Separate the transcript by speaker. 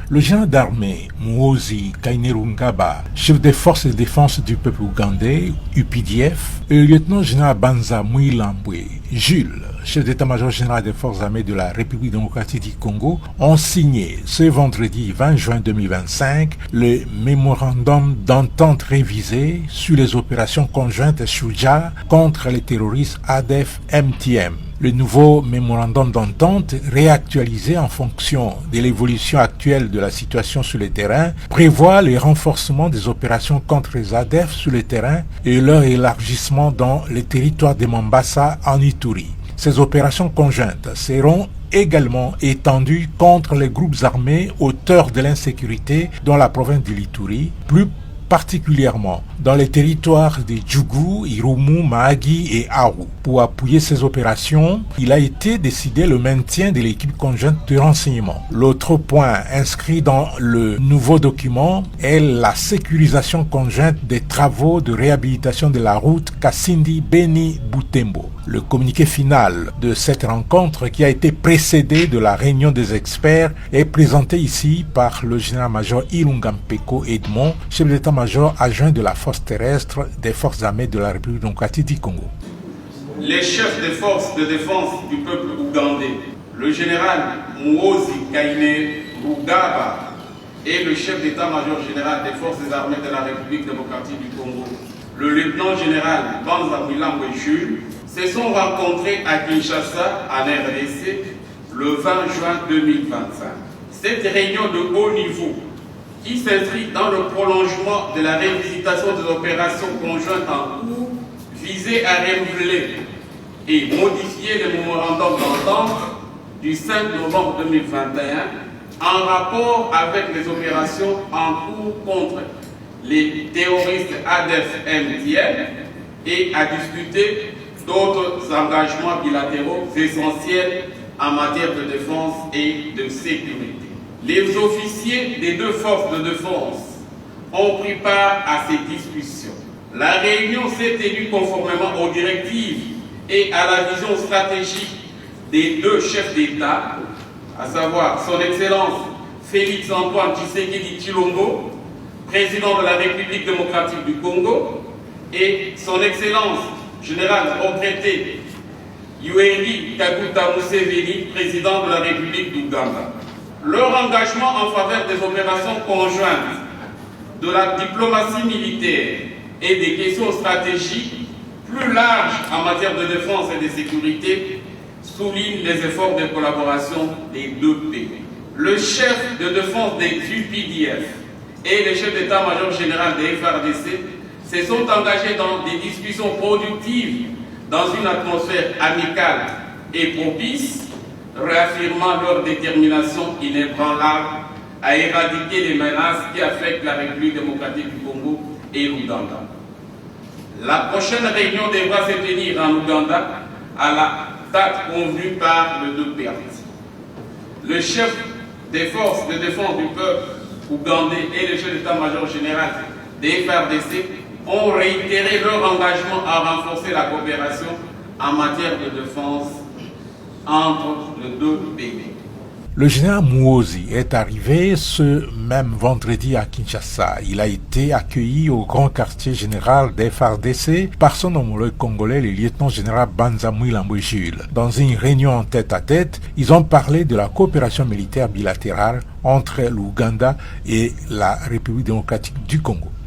Speaker 1: Le général d'armée Muhoozi Kainerugaba, chef des forces de défense du peuple ougandais, UPDF, et le lieutenant-général Banza Mouilambwe Jules, chef d'état-major général des forces armées de la République démocratique du Congo, ont signé ce vendredi 20 juin 2025 le mémorandum d'entente révisé sur les opérations conjointes Shuja contre les terroristes ADF-MTM. Le nouveau mémorandum d'entente, réactualisé en fonction de l'évolution actuelle de la situation sur le terrain, prévoit le renforcement des opérations contre les ADF sur le terrain et leur élargissement dans le territoire de Mombasa en Ituri. Ces opérations conjointes seront également étendues contre les groupes armés auteurs de l'insécurité dans la province de l'Ituri, plus particulièrement dans les territoires de Djougou, Irumu, Mahagi et Aru. Pour appuyer ces opérations, il a été décidé le maintien de l'équipe conjointe de renseignement. L'autre point inscrit dans le nouveau document est la sécurisation conjointe des travaux de réhabilitation de la route Kassindi-Beni-Butembo. Le communiqué final de cette rencontre, qui a été précédé de la réunion des experts, est présenté ici par le général-major Ilungampeko Edmond, chef d'état-major adjoint de la force terrestre des forces armées de la République démocratique du Congo.
Speaker 2: Les chefs des forces de défense du peuple ougandais, le général Muhoozi Kainerugaba et le chef d'état-major général des forces armées de la République démocratique du Congo, le lieutenant-général Banza Mouilambwe Jules, se sont rencontrés à Kinshasa, en RDC, le 20 juin 2025. Cette réunion de haut niveau, qui s'inscrit dans le prolongement de la révisitation des opérations conjointes en cours, visait à renouveler et modifier le mémorandum d'entente du 5 novembre 2021 en rapport avec les opérations en cours contre les terroristes ADF-MTM et à discuter d'autres engagements bilatéraux essentiels en matière de défense et de sécurité. Les officiers des deux forces de défense ont pris part à ces discussions. La réunion s'est tenue conformément aux directives et à la vision stratégique des deux chefs d'État, à savoir son Excellence Félix Antoine Tshisekedi Tshilombo, président de la République démocratique du Congo, et son Excellence Général retraité Yoweri Kaguta Museveni, président de la République d'Ouganda. Leur engagement en faveur des opérations conjointes, de la diplomatie militaire et des questions stratégiques plus larges en matière de défense et de sécurité souligne les efforts de collaboration des deux pays. Le chef de défense des UPDF et le chef d'état-major général des FARDC se sont engagés dans des discussions productives dans une atmosphère amicale et propice, réaffirmant leur détermination inébranlable à éradiquer les menaces qui affectent la République démocratique du Congo et l'Ouganda. La prochaine réunion devra se tenir en Ouganda à la date convenue par les deux parties. Le chef des forces de défense du peuple ougandais et le chef d'état-major général des FARDC ont réitéré leur engagement à renforcer la coopération en matière de défense entre les deux pays.
Speaker 1: Le général Muhoozi est arrivé ce même vendredi à Kinshasa. Il a été accueilli au grand quartier général des FARDC par son homologue congolais, le lieutenant-général Banza Mouilambwe Jules. Dans une réunion en tête-à-tête, ils ont parlé de la coopération militaire bilatérale entre l'Ouganda et la République démocratique du Congo.